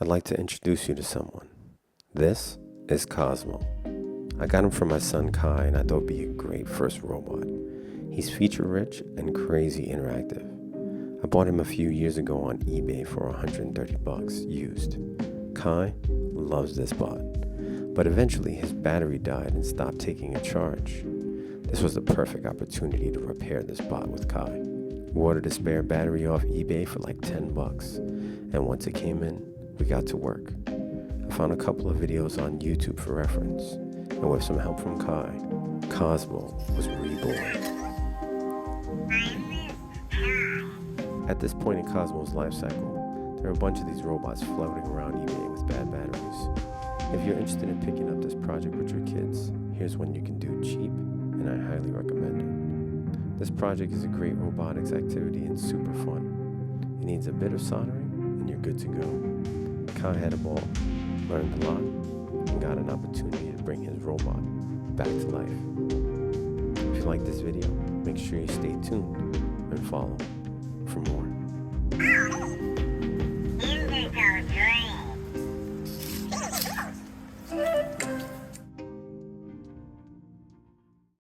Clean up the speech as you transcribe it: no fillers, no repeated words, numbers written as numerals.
I'd like to introduce you to someone. This is Cosmo. I got him from my son Kai, and I thought he'd be a great first robot. He's feature rich and crazy interactive. I bought him a few years ago on eBay for $130 used. Kai loves this bot, but eventually his battery died and stopped taking a charge. This was the perfect opportunity to repair this bot with Kai. We ordered a spare battery off eBay for like $10, and once it came in, we got to work. I found a couple of videos on YouTube for reference, and with some help from Kai, Cosmo was reborn. At this point in Cosmo's life cycle, there are a bunch of these robots floating around eBay with bad batteries. If you're interested in picking up this project with your kids, here's one you can do cheap, and I highly recommend it. This project is a great robotics activity and super fun. It needs a bit of soldering, and you're good to go. Kai had a ball, learned a lot, and got an opportunity to bring his robot back to life. If you like this video, make sure you stay tuned and follow for more.